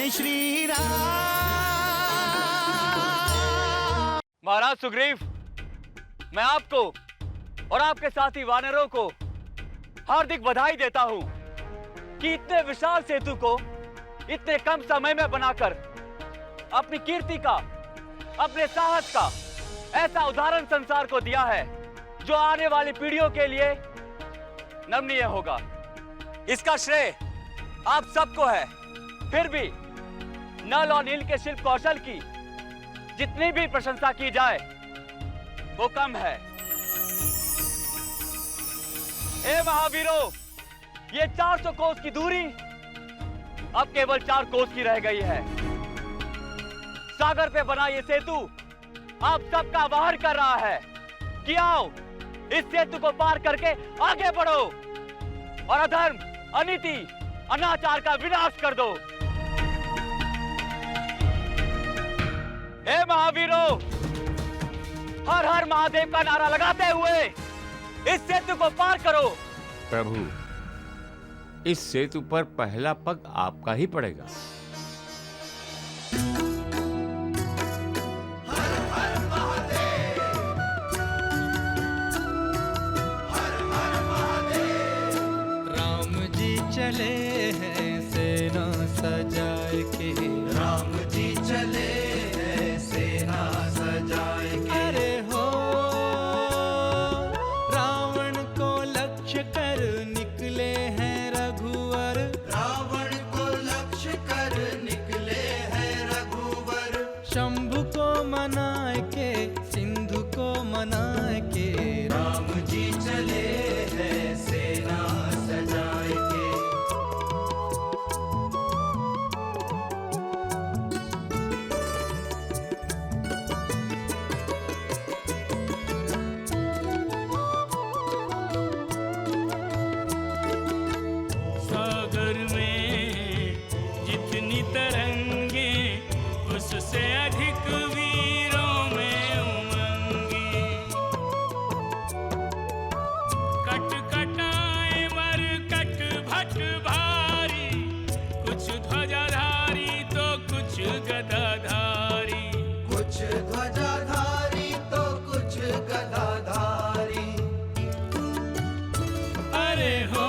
जय श्री राम। महाराज सुग्रीव, मैं आपको और आपके साथी वानरों को हार्दिक बधाई देता हूं कि इतने विशाल सेतु को इतने कम समय में बनाकर अपनी कीर्ति का, अपने साहस का ऐसा उदाहरण संसार को दिया है जो आने वाली पीढ़ियों के लिए नमनीय होगा। इसका श्रेय आप सबको है। फिर भी नल और नील के शिल्प कौशल की जितनी भी प्रशंसा की जाए वो कम है। हे महावीरों, ये 400 कोस की दूरी अब केवल 4 कोस की रह गई है। सागर पे बना ये सेतु आप सबका आह्वान कर रहा है कि आओ इस सेतु को पार करके आगे बढ़ो और अधर्म, अनीति, अनाचार का विनाश कर दो। हे महावीरों, हर हर महादेव का नारा लगाते हुए इस सेतु को पार करो। प्रभु, इस सेतु पर पहला पग आपका ही पड़ेगा। चले हैं सेना सजाए के, राम जी चले हैं सेना सजाए के। अरे हो रावण को लक्ष्य कर निकले हैं रघुवर, रावण को लक्ष्य कर निकले हैं रघुवर। शंभु को मनाए के, सिंधु को मनाए के, राम जी चले हैं सेना सजाए के। उससे अधिक वीरों में उमंगे, कट कटाए मर कट भट भारी, कुछ ध्वजाधारी तो कुछ गदाधारी, कुछ ध्वजाधारी तो कुछ गदाधारी। अरे हो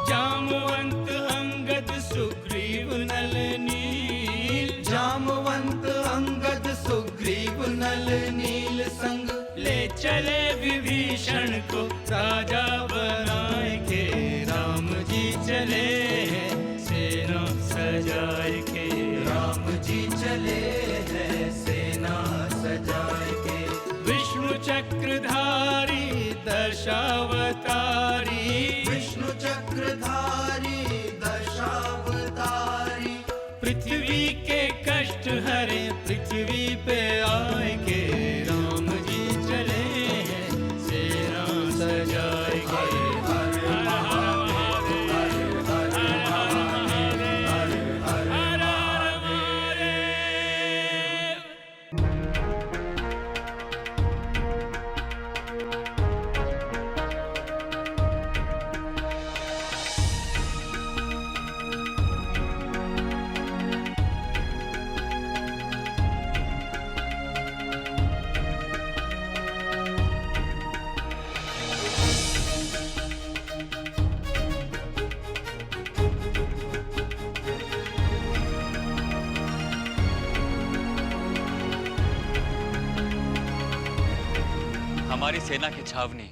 जामवंत अंगद सुग्रीव नल नील, जामवंत अंगद सुग्रीव नल नील संग ले चले विभीषण को राजा बनाए के। राम जी चले हैं सेना सजाए के, राम जी चले हैं सेना सजाए के। विष्णु चक्रधारी दशावतारी, विष्णु चक्रधारी दशावतारी। पृथ्वी के कष्ट हरे पृथ्वी पे आए के, राम जी चले हैं सेना सजाए के। हर हर महादेव, हर हर महादेव, हर हर महादेव। हमारी सेना की छावनी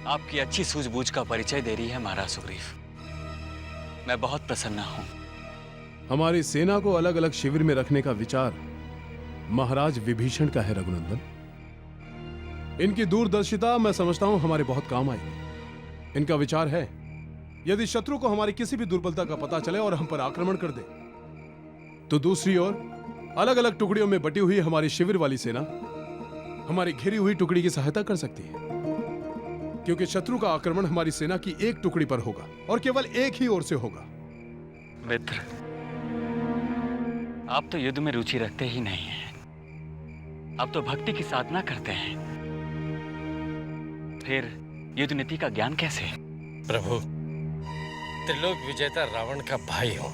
आपकी अच्छी सूझबूझ का परिचय दे रही है महाराज सुग्रीव। मैं बहुत प्रसन्न हूं। हमारी सेना को अलग अलग शिविर में रखने का विचार महाराज विभीषण का है रघुनंदन। इनकी दूरदर्शिता मैं समझता हूं हमारे बहुत काम आएगी। इनका विचार है यदि शत्रु को हमारी किसी भी दुर्बलता का पता चले और हम पर आक्रमण कर दे तो दूसरी ओर अलग अलग टुकड़ियों में बटी हुई हमारी शिविर वाली सेना हमारी घिरी हुई टुकड़ी की सहायता कर सकती है, क्योंकि शत्रु का आक्रमण हमारी सेना की एक टुकड़ी पर होगा और केवल एक ही ओर से होगा। मित्र, आप तो युद्ध में रुचि रखते ही नहीं हैं। आप तो भक्ति की साधना करते हैं। फिर युद्ध नीति का ज्ञान कैसे? प्रभु, त्रिलोक विजेता रावण का भाई हूं।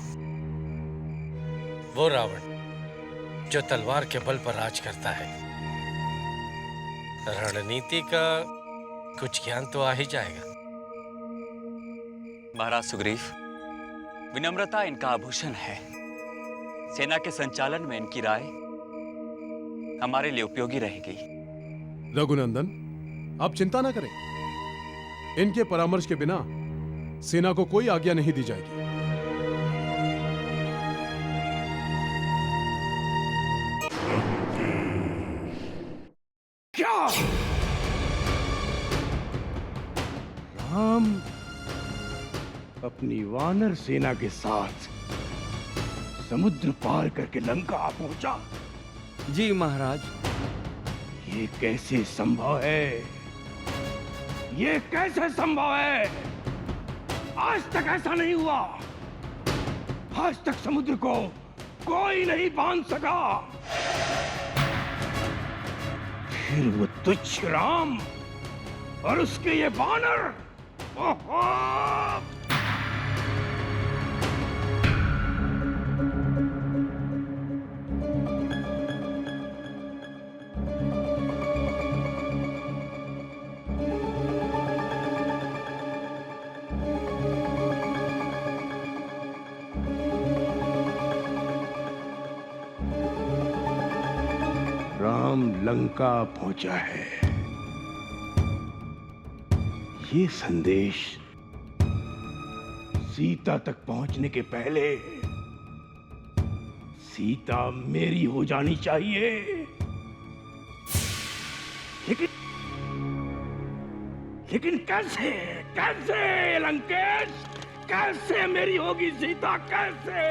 वो रावण जो तलवार के बल पर राज करता है। रणनीति का कुछ ज्ञान तो आ ही जाएगा। महाराज सुग्रीव, विनम्रता इनका आभूषण है। सेना के संचालन में इनकी राय हमारे लिए उपयोगी रहेगी। रघुनंदन, आप चिंता ना करें। इनके परामर्श के बिना सेना को कोई आज्ञा नहीं दी जाएगी। क्या राम अपनी वानर सेना के साथ समुद्र पार करके लंका आ पहुंचा? जी महाराज। ये कैसे संभव है? ये कैसे संभव है? आज तक ऐसा नहीं हुआ। आज तक समुद्र को कोई नहीं बांध सका। फिर वो तुच्छ राम और उसके ये बानर। ओहो! राम लंका पहुंचा है। ये संदेश सीता तक पहुंचने के पहले सीता मेरी हो जानी चाहिए। लेकिन कैसे? कैसे लंकेश? कैसे मेरी होगी सीता? कैसे?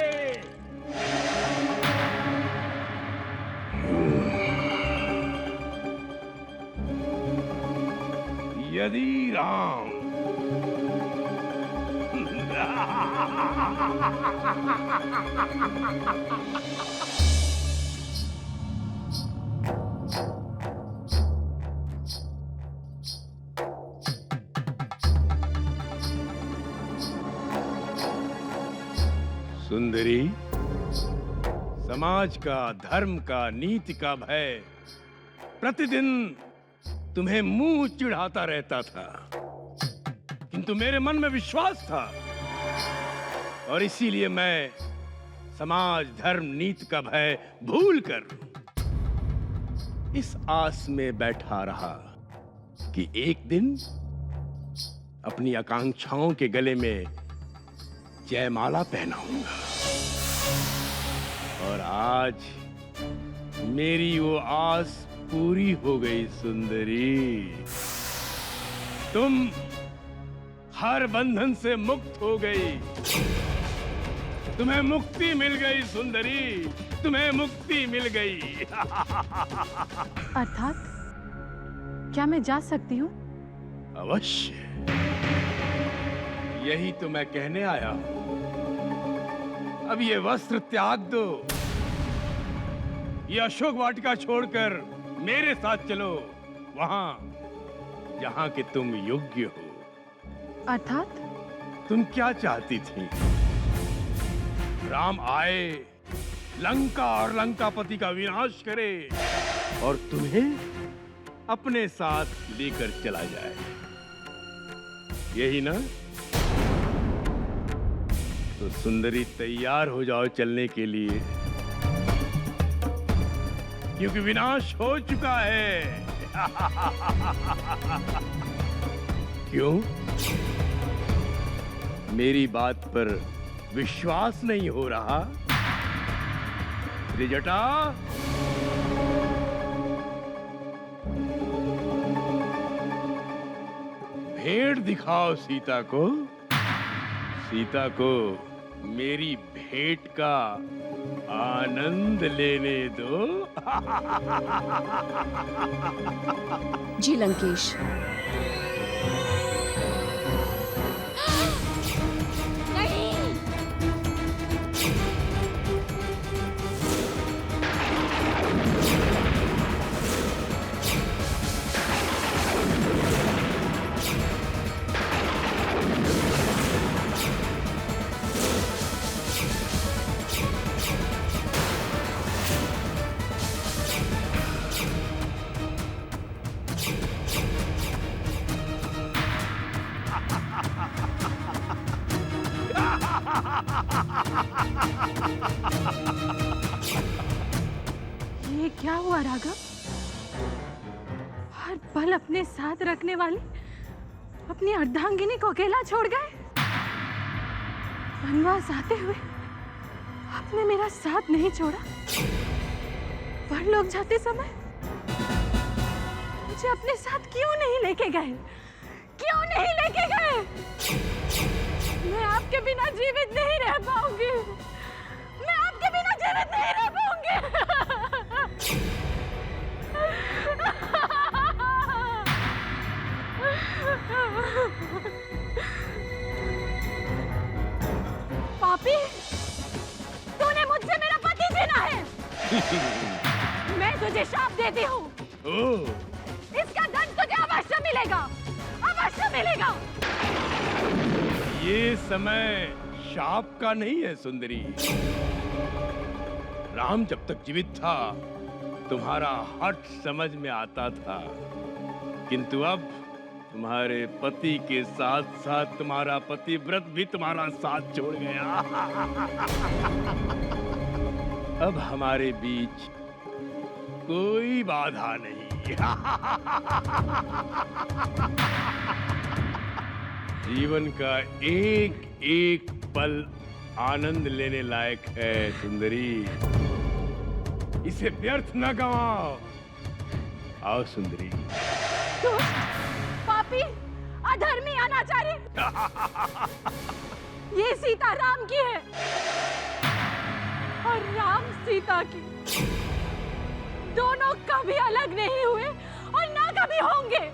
यदि राम सुंदरी, समाज का, धर्म का, नीति का भय प्रतिदिन तुम्हें मुंह चिढ़ाता रहता था, किंतु मेरे मन में विश्वास था और इसीलिए मैं समाज, धर्म, नीति का भय भूलकर इस आस में बैठा रहा कि एक दिन अपनी आकांक्षाओं के गले में जयमाला पहनाऊंगा। और आज मेरी वो आस पूरी हो गई सुंदरी। तुम हर बंधन से मुक्त हो गई। तुम्हें मुक्ति मिल गई सुंदरी, तुम्हें मुक्ति मिल गई। अर्थात क्या मैं जा सकती हूँ? अवश्य, यही तो मैं कहने आया हूं। अब ये वस्त्र त्याग दो, ये अशोक वाटिका छोड़कर मेरे साथ चलो, वहां जहां कि तुम योग्य हो। अर्थात? तुम क्या चाहती थी? राम आए, लंका और लंकापति का विनाश करे और तुम्हें अपने साथ लेकर चला जाए, यही ना? तो सुंदरी, तैयार हो जाओ चलने के लिए, क्योंकि विनाश हो चुका है। क्यों? मेरी बात पर विश्वास नहीं हो रहा? त्रिजटा, भेंट दिखाओ सीता को। सीता को मेरी भेंट का आनंद लेने दो। जी लंकेश। ये क्या हुआ राघव? हर पल अपने साथ रखने वाले अपनी अर्धांगिनी को अकेला छोड़ गए। वनवास आते हुए आपने मेरा साथ नहीं छोड़ा। परलोक जाते समय मुझे अपने साथ क्यों नहीं लेके गए? क्यों नहीं लेके गए? मैं आपके बिना जीवित नहीं रह पाऊंगी। मैं आपके बिना जीवित नहीं रह पाऊंगी। पापी, तूने मुझसे मेरा पति छीना है। मैं तुझे शाप देती हूँ। इसका दंड तुझे अवश्य मिलेगा, अवश्य मिलेगा। ये समय शाप का नहीं है सुंदरी। राम जब तक जीवित था तुम्हारा हठ समझ में आता था, किंतु अब तुम्हारे पति के साथ साथ तुम्हारा पतिव्रत भी तुम्हारा साथ छोड़ गया। अब हमारे बीच कोई बाधा नहीं। जीवन का एक एक पल आनंद लेने लायक है सुंदरी। इसे व्यर्थ न गवाओ। आओ सुंदरी। पापी, अधर्मी, अनाचारी, ये सीता राम की है और राम सीता की। दोनों कभी अलग नहीं हुए और ना कभी होंगे।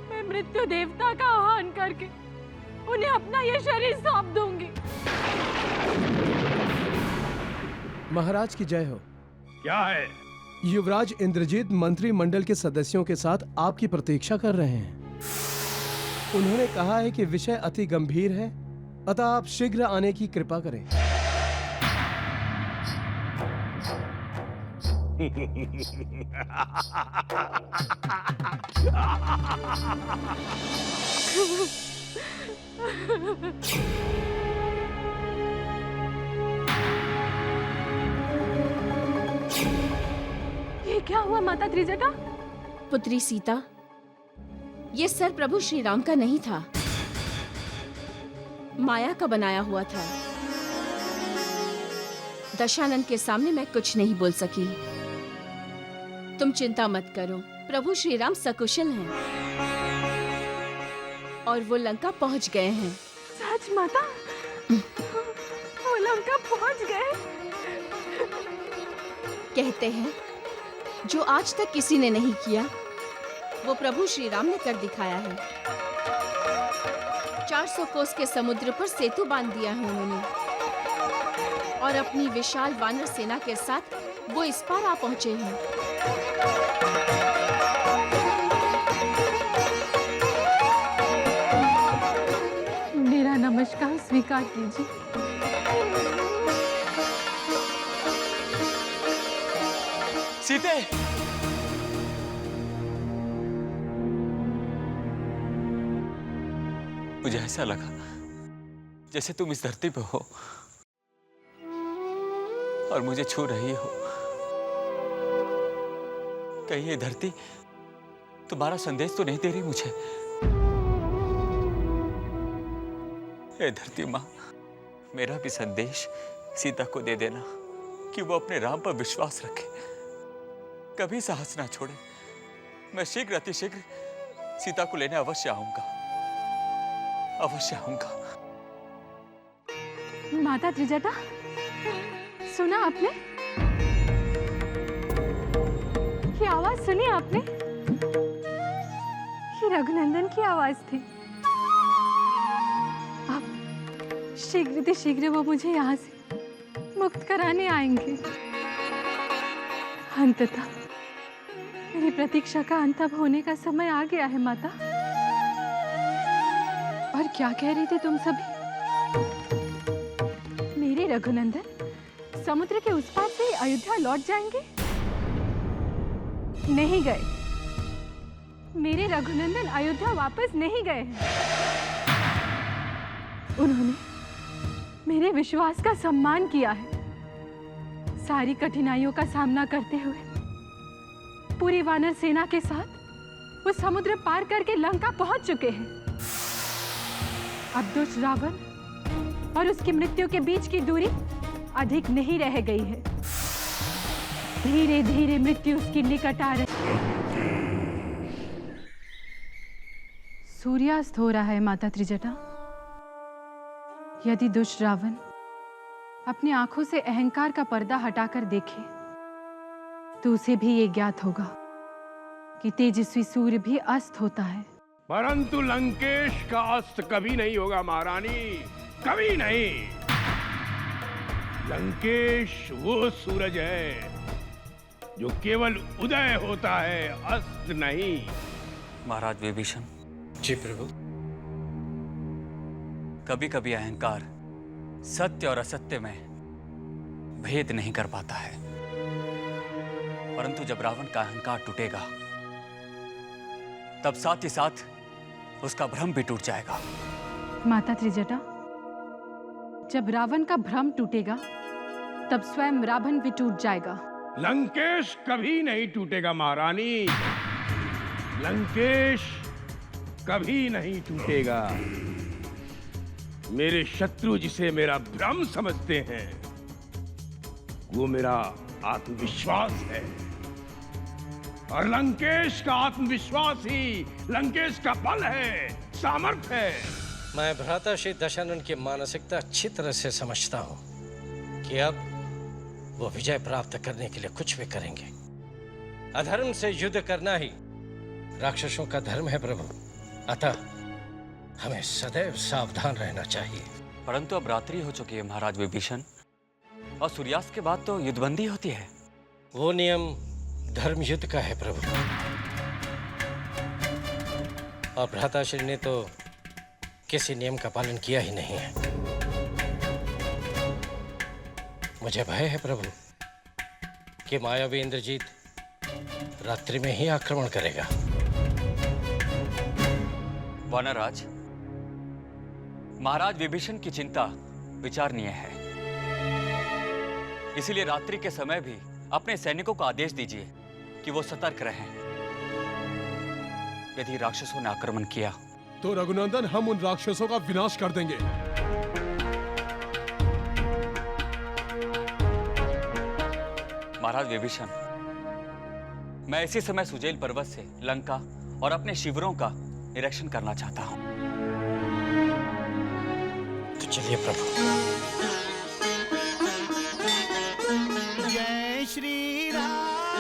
मैं मृत्यु देवता का आह्वान करके उन्हें अपना ये शरीर सौंप दूंगी। महाराज की जय हो। क्या है? युवराज इंद्रजीत मंत्रिमंडल के सदस्यों के साथ आपकी प्रतीक्षा कर रहे हैं। उन्होंने कहा है कि विषय अति गंभीर है, अतः आप शीघ्र आने की कृपा करें। ये क्या हुआ माता त्रिजटा? पुत्री सीता, ये सर प्रभु श्री राम का नहीं था, माया का बनाया हुआ था। दशानन के सामने मैं कुछ नहीं बोल सकी। तुम चिंता मत करो, प्रभु श्री राम सकुशल हैं और वो लंका पहुंच गए हैं। सच माता? वो लंका पहुंच गए? कहते हैं जो आज तक किसी ने नहीं किया वो प्रभु श्री राम ने कर दिखाया है। 400 कोस के समुद्र पर सेतु बांध दिया है उन्होंने और अपनी विशाल वानर सेना के साथ वो इस पार आ पहुंचे हैं। मेरा नमस्कार स्वीकार कीजिए। सीते, मुझे ऐसा लगा जैसे तुम इस धरती पे हो और मुझे छू रही हो। कहीं ये धरती तुम्हारा संदेश तो नहीं दे रही मुझे? हे धरती माँ, मेरा भी संदेश सीता को दे देना कि वो अपने राम पर विश्वास रखे, कभी साहस ना छोड़े। मैं शीघ्र अतिशीघ्र सीता को लेने अवश्य आऊंगा, अवश्य आऊंगा। माता त्रिजटा, सुना आपने? ये आवाज सुनी आपने? ये रघुनंदन की आवाज थी। अब शीघ्र वो मुझे यहाँ से मुक्त कराने आएंगे। अंततः मेरी प्रतीक्षा का अंत अब होने का समय आ गया है माता। और क्या कह रही थी तुम सभी? मेरे रघुनंदन समुद्र के उस पार से अयोध्या लौट जाएंगे? नहीं गए। मेरे रघुनंदन अयोध्या वापस नहीं गए हैं। उन्होंने मेरे विश्वास का सम्मान किया है। सारी कठिनाइयों का सामना करते हुए पूरी वानर सेना के साथ वो समुद्र पार करके लंका पहुंच चुके हैं। अब दुष्ट रावण और उसकी मृत्यु के बीच की दूरी अधिक नहीं रह गई है। धीरे धीरे मृत्यु उसकी निकट आ रही है। सूर्यास्त हो रहा है माता त्रिजटा। यदि दुष्ट रावण अपनी आंखों से अहंकार का पर्दा हटाकर देखे तो उसे भी ये ज्ञात होगा कि तेजस्वी सूर्य भी अस्त होता है। परंतु लंकेश का अस्त कभी नहीं होगा महारानी, कभी नहीं। लंकेश वो सूरज है जो केवल उदय होता है, अस्त नहीं। महाराज विभीषण। जी प्रभु। कभी कभी अहंकार सत्य और असत्य में भेद नहीं कर पाता है, परंतु जब रावण का अहंकार टूटेगा तब साथ ही साथ उसका भ्रम भी टूट जाएगा। माता त्रिजटा, जब रावण का भ्रम टूटेगा तब स्वयं रावण भी टूट जाएगा। लंकेश कभी नहीं टूटेगा महारानी, लंकेश कभी नहीं टूटेगा। मेरे शत्रु जिसे मेरा भ्रम समझते हैं वो मेरा आत्मविश्वास है, और लंकेश का आत्मविश्वास ही लंकेश का बल है, सामर्थ्य है। मैं भ्राता श्री दशानन की मानसिकता अच्छी तरह से समझता हूँ कि अब वो विजय प्राप्त करने के लिए कुछ भी करेंगे। अधर्म से युद्ध करना ही राक्षसों का धर्म है प्रभु, अतः हमें सदैव सावधान रहना चाहिए। परंतु अब रात्रि हो चुकी है महाराज विभीषण, और सूर्यास्त के बाद तो युद्धबंदी होती है। वो नियम धर्म युद्ध का है प्रभु, और भ्राताश्री ने तो किसी नियम का पालन किया ही नहीं है। मुझे भय है प्रभु कि मायावी इंद्रजीत रात्रि में ही आक्रमण करेगा। वानरराज, महाराज विभीषण की चिंता विचारणीय है, इसीलिए रात्रि के समय भी अपने सैनिकों को आदेश दीजिए कि वो सतर्क रहें। यदि राक्षसों ने आक्रमण किया तो रघुनंदन हम उन राक्षसों का विनाश कर देंगे। महाराज विभीषण, मैं इसी समय सुजेल पर्वत से लंका और अपने शिविरों का निरीक्षण करना चाहता हूं। तो चलिए प्रभु।